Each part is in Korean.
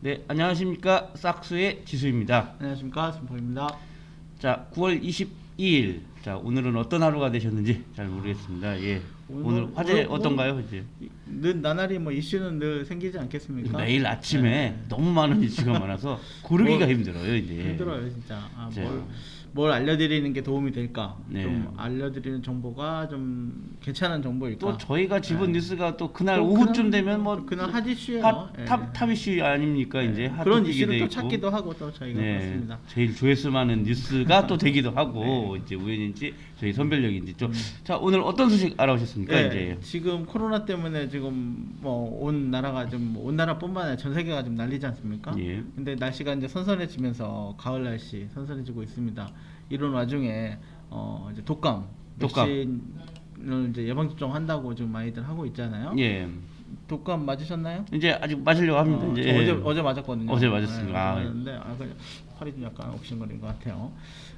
네, 안녕하십니까. 싹스의 지수입니다. 안녕하십니까, 김포입니다. 자, 9월 22일. 자, 오늘은 어떤 하루가 되셨는지 잘 모르겠습니다. 예. 오늘 화제 어떤가요, 이제? 늘 나날이 뭐 이슈는 늘 생기지 않겠습니까? 매일 아침에 네. 너무 많은 이슈가 많아서 고르기가 뭘- 힘들어요, 이제. 힘들어요, 진짜. 자, 뭘 알려드리는 게 도움이 될까? 네. 좀 알려드리는 정보가 좀 괜찮은 정보일까? 또 저희가 집은 네. 뉴스가 또 그날 또 오후쯤 되면 뭐 그날 핫 이슈예요. 예. 탑 이슈 아닙니까? 이제 핫 그런 토픽이 이슈를 돼 또 있고. 찾기도 하고 또 저희가 네, 그렇습니다. 제일 조회수 많은 뉴스가 또 되기도 하고 이제 우연인지 저희 선별력인지 좀. 자, 오늘 어떤 소식 알아오셨습니까? 네, 이제. 지금 코로나 때문에 지금 뭐 온 나라가 좀 온 나라뿐만 아니라 전 세계가 좀 난리지 않습니까? 예. 근데 날씨가 이제 선선해지면서 가을 날씨 선선해지고 있습니다. 이런 와중에 이제 독감 백신을 이제 예방 접종 한다고 지금 많이들 하고 있잖아요. 예. 독감 맞으셨나요? 이제 아직 맞으려고 합니다. 저 이제. 어제 맞았거든요. 어제 맞았습니다. 네, 아, 어제 맞았는데 그냥 팔이 좀 약간 옥신거리는 것 같아요.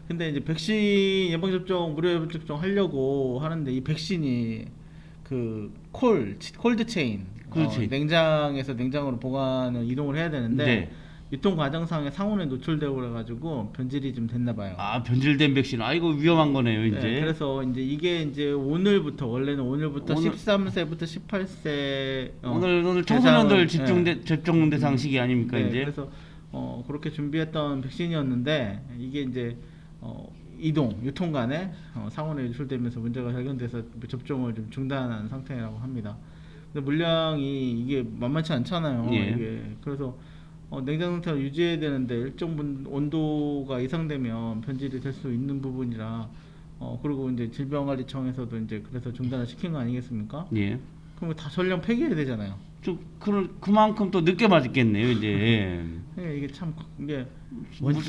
근데 이제 백신 예방 접종 무료 예방 접종 하려고 하는데 이 백신이 그 콜드 체인, 그렇지. 냉장에서 냉장으로 보관을 이동을 해야 되는데 네. 유통 과정상의 상온에 노출되고 그래가지고 변질이 좀 됐나 봐요. 아, 변질된 백신. 아, 이거 위험한 거네요, 이제. 네, 그래서 이제 이게 이제 오늘부터 원래는 오늘부터 오늘- 13세부터 18세 오늘 청소년들 대상을- 접종 대상 시기 아닙니까, 네, 이제? 그래서 그렇게 준비했던 백신이었는데 이게 이제 유통 간에 상온에 유출되면서 문제가 발견돼서 접종을 좀 중단한 상태라고 합니다. 근데 물량이 이게 만만치 않잖아요. 예. 이게 그래서 냉장 상태를 유지해야 되는데 일정 온도가 이상되면 변질이 될 수 있는 부분이라 그리고 이제 질병관리청에서도 이제 그래서 중단을 시킨 거 아니겠습니까? 예. 그럼 다 전량 폐기해야 되잖아요. 그만큼 또 늦게 맞겠네요, 이제. 그러니까 이게 참 이게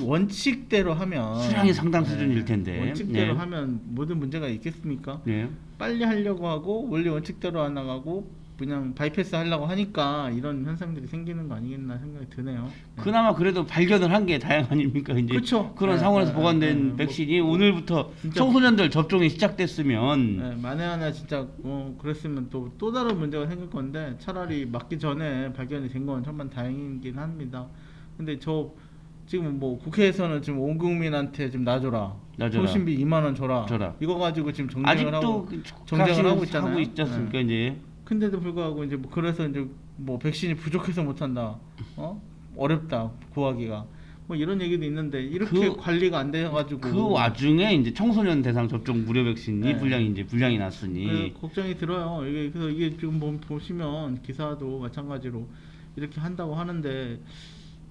원칙대로 하면 수량이 상당 수준일 텐데. 원칙대로 네. 하면 모든 문제가 있겠습니까? 예. 빨리 하려고 하고 원래 원칙대로 안 나가고 그냥 바이패스 하려고 하니까 이런 현상들이 생기는 거 아니겠나 생각이 드네요. 그나마 그래도 발견을 한 게 다행 아닙니까? 이제 그쵸. 그런 네, 상황에서 네, 보관된 네, 백신이 오늘부터 진짜- 청소년들 접종이 시작됐으면 네, 만에 하나 진짜 그랬으면 또 다른 문제가 생길 건데 차라리 맞기 전에 발견이 된 건 정말 다행이긴 합니다. 근데 지금 뭐 국회에서는 지금 온 국민한테 지금 놔줘라. 통신비 2만 원 줘라. 이거 가지고 지금 정쟁을 하고 하고 있잖아요. 하고 있지 않습니까? 네. 이제 근데도 불구하고 이제 그래서 이제 백신이 부족해서 못 한다. 어렵다 구하기가. 뭐 이런 얘기도 있는데 이렇게 관리가 안 돼 가지고 그 와중에 이제 청소년 대상 접종 무료 백신이 네. 불량이 났으니 걱정이 들어요. 그래서 이게 지금 보시면 기사도 마찬가지로 이렇게 한다고 하는데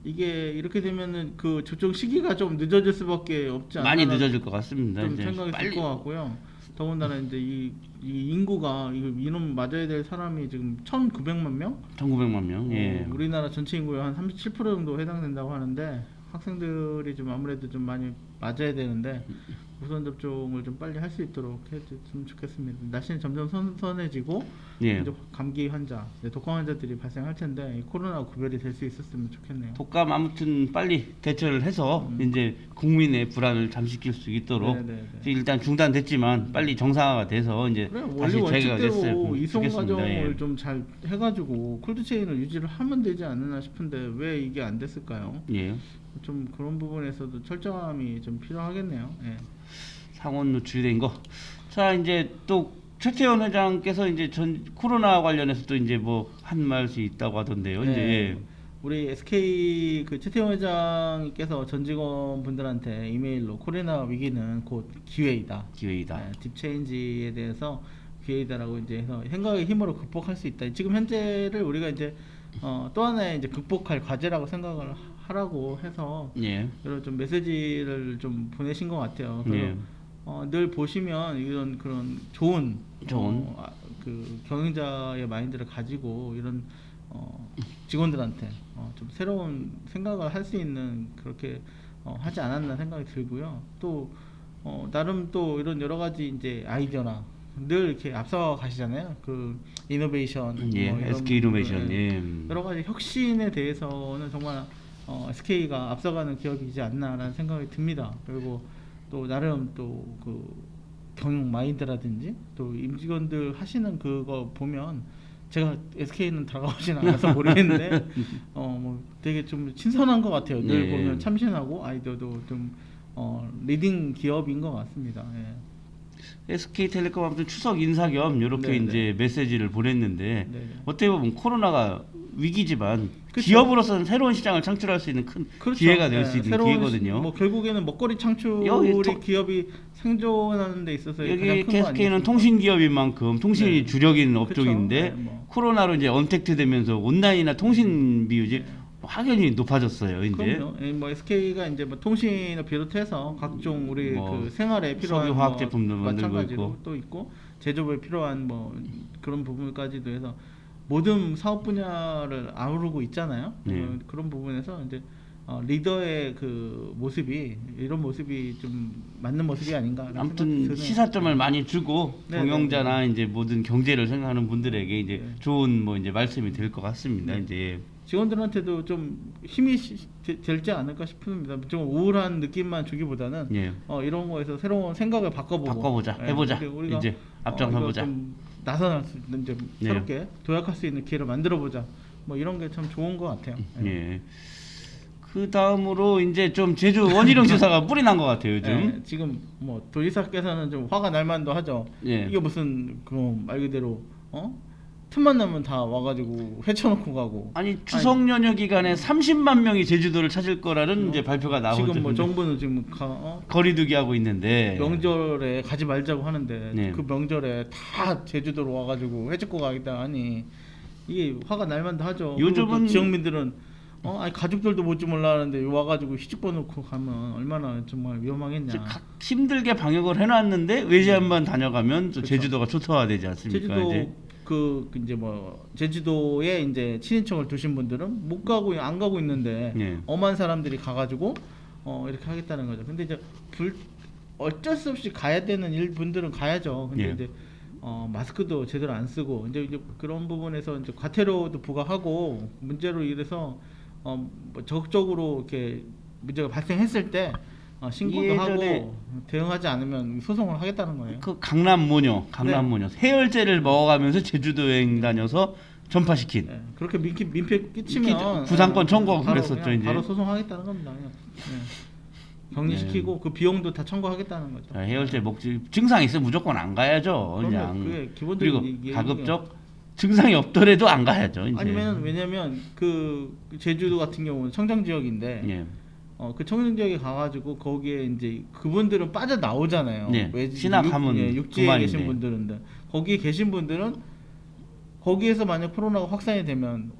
이게 이렇게 되면은 그 접종 시기가 좀 늦어질 수밖에 없지 않나. 많이 늦어질 것 같습니다. 좀 이제 생각이 들 것 같고요. 더군다나 이제 이 인구가 이놈 맞아야 될 사람이 지금 1,900만 명? 1,900만 명. 예. 우리나라 전체 인구의 한 37% 정도 해당된다고 하는데 학생들이 좀 아무래도 좀 많이 맞아야 되는데 우선 접종을 좀 빨리 할 수 있도록 해줬으면 좋겠습니다. 날씨는 점점 선선해지고 예. 이제 감기 환자, 독감 환자들이 발생할 텐데 이 코로나 구별이 될 수 있었으면 좋겠네요. 독감 아무튼 빨리 대처를 해서 이제 국민의 불안을 잠식킬 수 있도록 네네네. 일단 중단됐지만 빨리 정상화가 돼서 이제 그래 다시 원래 재개가 원칙대로 됐으면 이송 좋겠습니다. 과정을 예. 좀 잘 해가지고 콜드체인을 유지를 하면 되지 않나 싶은데 왜 이게 안 됐을까요? 예. 좀 그런 부분에서도 철저함이 좀 필요하겠네요. 예. 상온 노출된 거. 자, 이제 또 최태원 회장께서 이제 코로나 관련해서 또 이제 뭐 한 말이 있다고 하던데요. 네. 이제 우리 SK 그 최태원 회장께서 전 직원분들한테 이메일로 코로나 위기는 곧 기회이다. 기회이다. 딥체인지에 대해서 기회이다라고 이제 해서 생각의 힘으로 극복할 수 있다. 지금 현재를 우리가 이제 또 하나의 이제 극복할 과제라고 생각을 하라고 해서 예. 이런 좀 메시지를 좀 보내신 것 같아요. 그래서 예. 늘 보시면 이런 그런 좋은 그 경영자의 마인드를 가지고 이런 직원들한테 좀 새로운 생각을 할 수 있는 그렇게 하지 않았나 생각이 들고요. 또 나름 또 이런 여러 가지 이제 아이디어나 늘 이렇게 앞서 가시잖아요. 그 이노베이션, 예. 이런 SK 이노베이션. 부분, 예. 여러 가지 혁신에 대해서는 정말 SK가 앞서가는 기업이지 않나라는 생각이 듭니다. 그리고 또 나름 또 그 경영 마인드라든지 또 임직원들 하시는 그거 보면 제가 SK는 다가오진 않아서 모르겠는데 뭐 되게 좀 신선한 것 같아요. 늘 예. 보면 참신하고 아이디어도 좀 리딩 기업인 것 같습니다. 예. SK텔레콤 아무튼 추석 인사 겸 이렇게 네네. 이제 메시지를 보냈는데 네네. 어떻게 보면 코로나가 위기지만 그쵸. 기업으로서는 새로운 시장을 창출할 수 있는 큰 그렇죠. 기회가 될 예, 수 있는 새로운 기회거든요. 뭐 결국에는 먹거리 창출이 여기 기업이 생존하는 데 있어서 가장 여기 큰거 SK는 아니겠습니까? 통신 기업인 만큼 통신이 네. 주력인 그쵸. 업종인데 네, 뭐. 코로나로 이제 언택트 되면서 온라인이나 통신 비율이 확연히 높아졌어요. 이제 그럼요. 예, 뭐 SK가 이제 뭐 통신을 비롯해서 각종 우리 뭐 그 생활에 필요한 석유 화학 뭐 제품도 만들고 마찬가지로 있고. 또 있고 제조업에 필요한 뭐 그런 부분까지도 해서 모든 사업 분야를 아우르고 있잖아요. 네. 그런 부분에서 이제 리더의 그 모습이 이런 모습이 좀 맞는 모습이 아닌가. 아무튼 시사점을 많이 주고 네, 경영자나 이제 모든 경제를 생각하는 분들에게 이제 네. 좋은 뭐 이제 말씀이 될 것 같습니다. 네. 이제 직원들한테도 좀 힘이 될지 않을까 싶습니다. 좀 우울한 느낌만 주기보다는 예. 이런 거에서 새로운 생각을 바꿔보자, 해보자. 우리가 이제 앞장서보자. 이거 좀 나서날 수 있는 좀 네. 새롭게 도약할 수 있는 기회를 만들어보자. 뭐 이런 게 참 좋은 것 같아요. 예. 그 다음으로 이제 좀 제주 원희룡 지사가 뿔이 난 것 같아요 요즘. 예, 지금 뭐 도지사께서는 좀 화가 날 만도 하죠. 예. 이게 무슨 그 말 그대로 틈만 나면 다 와가지고 헤쳐놓고 가고. 아니 추석 연휴 기간에 30만 명이 제주도를 찾을 거라는 이제 발표가 나오고 지금 뭐 있는데 정부는 지금 거리두기 하고 있는데 명절에 가지 말자고 하는데 네. 그 명절에 다 제주도로 와가지고 해집고 가겠다 하니 이게 화가 날만도 하죠. 요즘은 그리고 또 지역민들은 아니 가족들도 못 줄 몰라는데 와가지고 시집고 놓고 가면 얼마나 정말 위험하겠냐. 힘들게 방역을 해놨는데 외지 한번 다녀가면 또 그쵸. 제주도가 초토화되지 않습니까? 제주도 이제. 이제 뭐 제주도에 이제 친인척을 두신 분들은 못 가고 안 가고 있는데 예. 엄한 사람들이 가가지고 이렇게 하겠다는 거죠. 근데 이제 어쩔 수 없이 가야 되는 분들은 가야죠. 근데 예. 이제 마스크도 제대로 안 쓰고 이제 그런 부분에서 이제 과태료도 부과하고 문제로 이래서 뭐 적극적으로 이렇게 문제가 발생했을 때 신고도 예전에 하고 대응하지 않으면 소송을 하겠다는 거예요. 그 강남 모녀 해열제를 먹어가면서 제주도 여행 다녀서 전파시킨. 네, 그렇게 민폐 끼치면 구상권 청구하고 바로 그랬었죠, 그냥 이제. 바로 소송하겠다는 겁니다. 그냥. 네. 격리시키고 그 비용도 다 청구하겠다는 거죠. 해열제 먹지 증상 있으면 무조건 안 가야죠. 그럼요. 그냥 그게 기본적인 그리고 얘기예요. 가급적 증상이 없더라도 안 가야죠. 이제. 아니면 왜냐면 그 제주도 같은 경우는 청정 지역인데 예. 그 청정 지역에 가가지고 거기에 이제 그분들은 빠져 나오잖아요. 네. 진학하면 육지에 그만인데. 계신 분들은 거기에 계신 분들은 거기에서 만약 코로나가 확산이 되면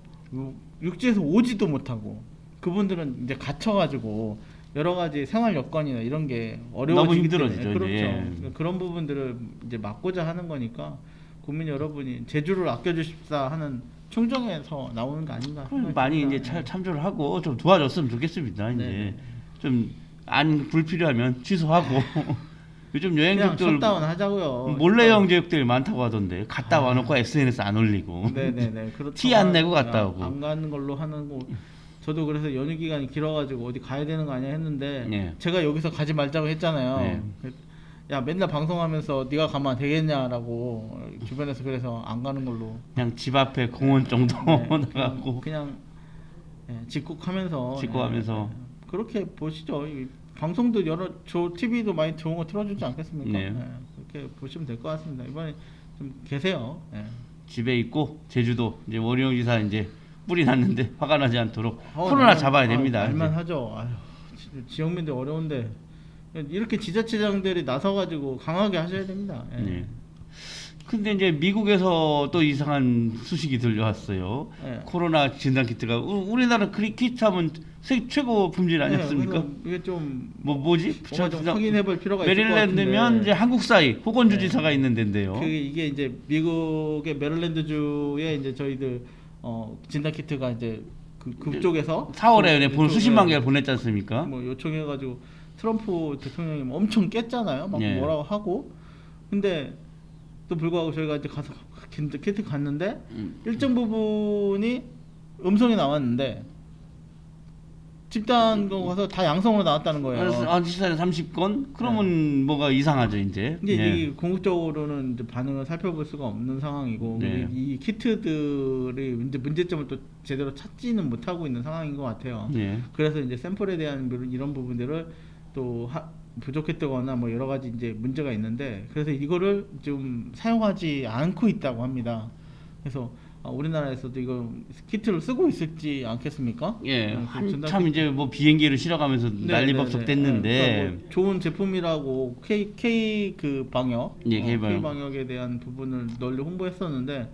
육지에서 오지도 못하고 그분들은 이제 갇혀가지고 여러 가지 생활 여건이나 이런 게 어려워지기 너무 때문에 힘들어지죠, 그렇죠. 이제. 그러니까 그런 부분들을 이제 막고자 하는 거니까 국민 여러분이 제주를 아껴주십사 하는 충정에서 나오는 거 아닌가 그럼 많이 이제 생각합니다. 참조를 하고 좀 도와줬으면 좋겠습니다. 이제 네. 좀 안 불필요하면 취소하고 요즘 그냥 여행객들 셧다운 하자고요. 몰래 여행객들이 많다고 하던데 갔다 와놓고 SNS 안 올리고 네네네. 티 안 내고 갔다 오고. 안 가는 걸로 하는 거. 저도 그래서 연휴 기간이 길어가지고 어디 가야 되는 거 아니야 했는데 네. 제가 여기서 가지 말자고 했잖아요. 네. 야 맨날 방송하면서 네가 가면 되겠냐라고 주변에서 그래서 안 가는 걸로. 그냥 집 앞에 공원 정도 네, 나가고 그냥 직국하면서 직구하면서 그렇게 보시죠. 이 방송도 TV도 많이 좋은 거 틀어주지 않겠습니까? 네. 그렇게 보시면 될 것 같습니다. 이번에 좀 계세요. 집에 있고 제주도 이제 원희룡 지사 이제 뿔이 났는데 화가 나지 않도록 코로나 잡아야 됩니다. 말만 이제. 하죠. 지역민들 어려운데 이렇게 지자체장들이 나서가지고 강하게 하셔야 됩니다. 예. 네. 근데 이제 미국에서 또 이상한 소식이 들려왔어요. 네. 코로나 진단 키트가 우리나라 키트 하면 세계 최고 품질 아니었습니까? 그래서 이게 좀 뭐지? 뭔가 좀 확인해볼 필요가 있을 것 같은데. 메릴랜드면 이제 한국사이 호건주지사가 있는 데인데요. 이게 이제 미국의 메릴랜드주에 이제 저희들 진단 키트가 이제 그쪽에서 4월에 그 수십만 이쪽에 개를 보냈지 않습니까? 뭐 요청해가지고 트럼프 대통령이 엄청 깼잖아요. 막 예. 뭐라고 하고. 근데 또 불구하고 저희가 이제 가서 키트 갔는데 일정 부분이 음성이 나왔는데 집단 거 가서 다 양성으로 나왔다는 거예요. 그래서 집단에 30건 그러면 뭐가 이상하죠 이제. 근데 예. 이 궁극적으로는 이제 반응을 살펴볼 수가 없는 상황이고 네. 이 키트들이 이제 문제점을 또 제대로 찾지는 못하고 있는 상황인 것 같아요. 예. 그래서 이제 샘플에 대한 이런 부분들을 또 부족했다거나 뭐 여러 가지 이제 문제가 있는데 그래서 이거를 좀 사용하지 않고 있다고 합니다. 그래서 우리나라에서도 이거 키트를 쓰고 있을지 않겠습니까? 예, 그 한참 이제 뭐 비행기를 실어가면서 난리법석 됐는데 그러니까 뭐 좋은 제품이라고 K 그 방역, 예, K K-방역. 방역에 대한 부분을 널리 홍보했었는데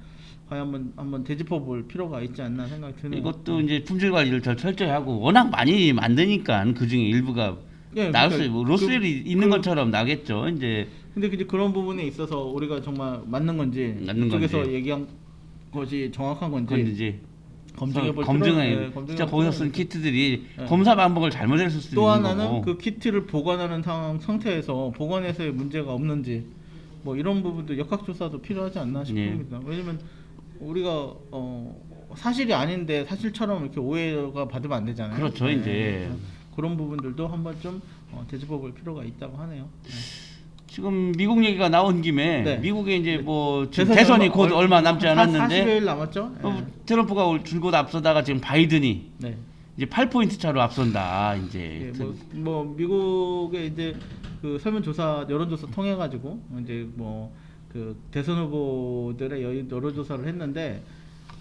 과연 한번 되짚어 볼 필요가 있지 않나 생각이 드네요. 이것도 이제 품질 관리를 더 철저히 하고 워낙 많이 만드니까 그 중에 일부가 예, 나올 그러니까 수 뭐 로스웰이 있는 것처럼 나겠죠. 이제 근데 그런 부분에 있어서 우리가 정말 맞는 건지 맞는 이쪽에서 건지. 얘기한 것이 정확한 건지 그건 이제 검증해 볼 검증해 진짜 거기서 쓴 키트들이 네. 검사 방법을 잘못했을 수도 또 있는 하나는 거고. 그 키트를 보관하는 상태에서 보관에서의 문제가 없는지 뭐 이런 부분도 역학조사도 필요하지 않나 싶습니다. 왜냐면 우리가 사실이 아닌데 사실처럼 이렇게 오해가 받으면 안 되잖아요. 그렇죠, 이제. 그런 부분들도 한번 좀 되짚어 볼 필요가 있다고 하네요. 네. 지금 미국 얘기가 나온 김에 네. 미국에 이제 네. 뭐 지금 대선이 곧 얼마 남지 않았는데 40일 남았죠? 트럼프가 줄곧 앞서다가 지금 바이든이 네. 이제 8포인트 차로 앞선다 이제. 예, 뭐 미국의 이제 그 설문조사 여론조사 통해 가지고 이제 뭐 그 대선 후보들의 여론조사를 했는데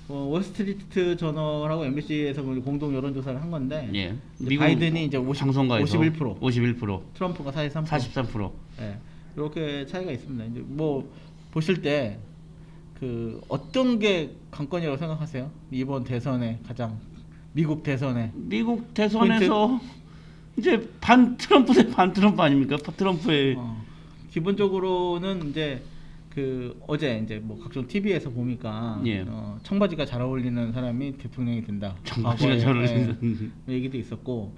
월스트리트 저널하고 MBC에서 공동 여론조사를 한 건데 예. 이제 바이든이 이제 방송가에서 51%, 51%, 트럼프가 43%, 43%. 예, 이렇게 차이가 있습니다. 이제 뭐 보실 때 그 어떤 게 관건이라고 생각하세요? 이번 대선에 가장 미국 대선에 미국 대선에서 이제 반 트럼프 대 반 트럼프 아닙니까? 트럼프의 기본적으로는 이제 그 어제 이제 뭐 각종 TV에서 보니까 예. 청바지가 잘 어울리는 사람이 대통령이 된다. 청바지가 과거에, 잘 어울리는 얘기도 있었고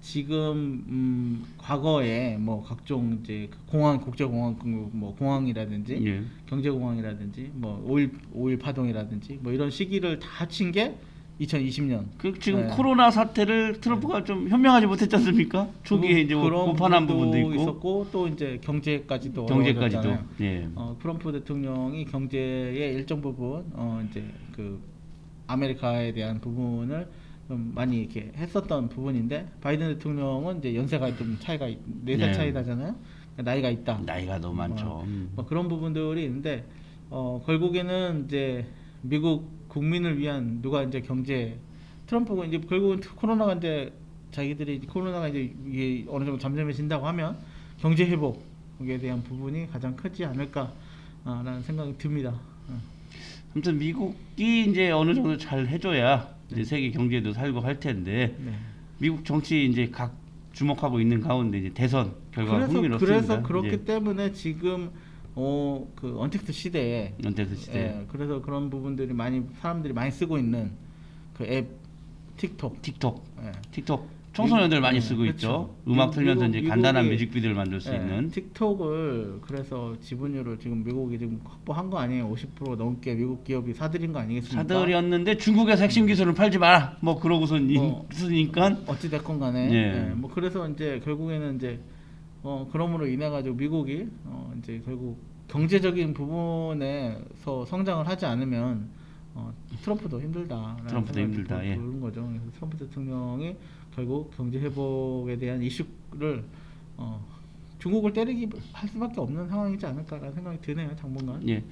지금 과거에 뭐 각종 이제 공항 국제공항 뭐 공항이라든지 예. 경제공항이라든지 뭐 5.1 파동이라든지 뭐 이런 시기를 다 합친 게 2020년. 그 지금 네. 코로나 사태를 트럼프가 좀 현명하지 못했지 않습니까? 초기에 이제 그런 오판한 부분도 있고 있었고 또 이제 경제까지도 경제까지도. 어려워졌잖아요. 예. 트럼프 대통령이 경제의 일정 부분 이제 그 아메리카에 대한 부분을 좀 많이 이렇게 했었던 부분인데 바이든 대통령은 이제 연세가 좀 차이가 4살 네. 차이 나잖아요. 나이가 있다. 나이가 너무 많죠. 뭐 그런 부분들이 있는데 결국에는 이제 미국 국민을 위한 누가 이제 경제 트럼프가 이제 결국은 코로나가 이제 자기들이 코로나가 이제 이게 어느 정도 잠잠해진다고 하면 경제 회복에 대한 부분이 가장 크지 않을까라는 생각이 듭니다. 아무튼 미국이 이제 어느 정도 잘 해줘야 이제 세계 경제도 살고 할 텐데 네. 미국 정치 이제 각 주목하고 있는 가운데 이제 대선 결과가 흥미롭습니다. 그래서 그렇기 이제 때문에 지금 그 언택트 시대에 언택트 시대. 예, 그래서 그런 부분들이 사람들이 많이 쓰고 있는 그 앱 틱톡. 예. 틱톡 청소년들 많이 쓰고 그렇죠. 있죠. 음악 틀면서 이제 미국이- 간단한 뮤직비디오를 만들 수 예, 있는. 틱톡을 그래서 지분율을 지금 미국이 지금 확보한 거 아니에요? 50% 넘게 미국 기업이 사들인 거 아니겠습니까? 사들이었는데 중국에서 핵심 기술을 팔지 마라. 뭐 그러고선 쓰니까 어찌 됐건 간에 예. 뭐 그래서 이제 결국에는 이제 그러므로 인해 가지고 미국이 이제 결국 경제적인 부분에서 성장을 하지 않으면 트럼프도 힘들다. 트럼프도 힘들다, 예. 그런 거죠. 그래서 트럼프 대통령이 결국 경제 회복에 대한 이슈를 중국을 때리기 할 수밖에 없는 상황이지 않을까라는 생각이 드네요, 당분간. 예.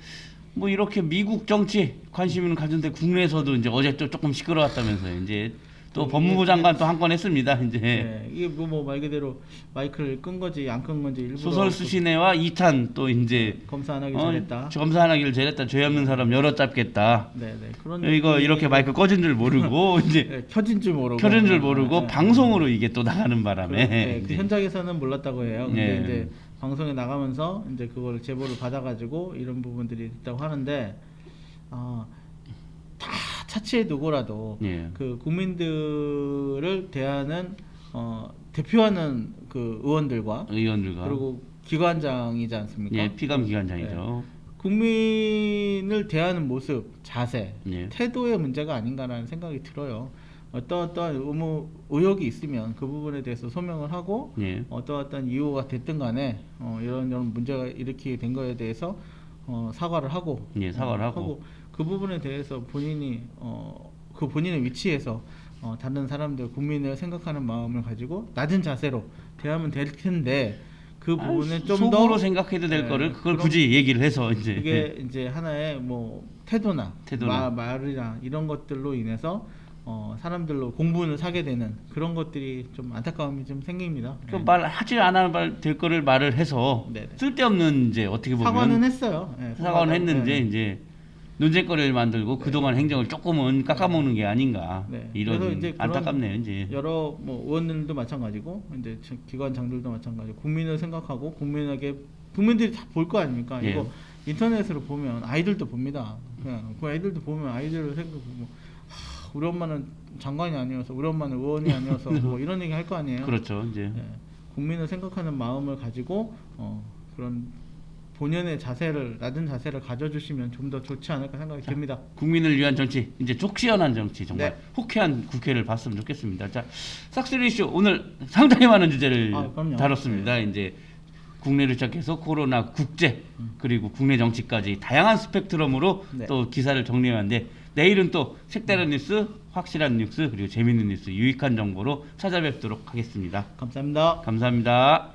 뭐 이렇게 미국 정치 관심을 가졌는데 국내에서도 이제 어제 또 조금 시끄러웠다면서요. 이제 또 법무부 장관 또 한 건 했습니다. 이제 네, 이게 뭐 말 그대로 마이크를 끈 건지 안 끈 건지 일부러 소설 수신회와 2탄 또 이제 검사 안 하길 잘했다. 검사 안 하기를 잘했다. 죄 없는 사람 열어 잡겠다. 네, 그런 이거 이렇게 마이크 꺼진 줄 모르고 이제 네, 켜진 줄 모르고 켜진 줄 모르고 네, 방송으로 이게 또 나가는 바람에 그 이제 현장에서는 몰랐다고 해요. 근데 예. 이제 방송에 나가면서 이제 그걸 제보를 받아가지고 이런 부분들이 있다고 하는데 다 차치해 두고라도 예. 그 국민들을 대하는 대표하는 그 의원들과 의원들과 그리고 기관장이지 않습니까? 예, 피감 기관장이죠. 국민을 대하는 모습, 자세, 예. 태도의 문제가 아닌가라는 생각이 들어요. 어떠한 의혹이 있으면 그 부분에 대해서 소명을 하고 예. 어떠한 이유가 됐든 간에 이런 문제가 일으키게 된 거에 대해서 사과를 하고 예, 사과를 하고. 그 부분에 대해서 본인이 그 본인의 위치에서 다른 사람들 국민을 생각하는 마음을 가지고 낮은 자세로 대하면 될 텐데 그 부분은 좀 더 속으로 생각해도 될 거를 그걸 굳이 얘기를 해서 이제 그게 이제 하나의 뭐 태도나 태도나. 말이나 이런 것들로 인해서 사람들로 공분을 사게 되는 그런 것들이 좀 안타까움이 좀 생깁니다. 그 말하지 않아도 될 거를 말을 해서 네네. 쓸데없는 이제 어떻게 보면 사과는 했어요. 네, 사과는 했는데 네. 이제 논쟁거리를 만들고 그동안 행정을 조금은 깎아먹는 게 아닌가 네. 이런 그래서 이제 그런 안타깝네요 이제. 여러 뭐 의원들도 마찬가지고 이제 기관장들도 마찬가지고 국민을 생각하고 국민들이 다 볼 거 아닙니까? 예. 이거 인터넷으로 보면 아이들도 봅니다. 그냥 그 아이들도 보면 아이들을 생각하고 우리 엄마는 장관이 아니어서 우리 엄마는 의원이 아니어서 뭐 이런 얘기 할 거 아니에요. 그렇죠 이제. 예. 국민을 생각하는 마음을 가지고 그런 본연의 자세를 낮은 자세를 가져주시면 좀 더 좋지 않을까 생각이 듭니다. 국민을 위한 정치, 이제 속 시원한 정치, 정말 네. 호쾌한 국회를 봤으면 좋겠습니다. 자, 싹쓸이 이슈 오늘 상당히 많은 주제를 그럼요. 다뤘습니다. 이제 국내를 시작해서 코로나, 국제 그리고 국내 정치까지 다양한 스펙트럼으로 네. 또 기사를 정리해왔는데 내일은 또 색다른 뉴스, 확실한 뉴스 그리고 재밌는 뉴스, 유익한 정보로 찾아뵙도록 하겠습니다. 감사합니다. 감사합니다.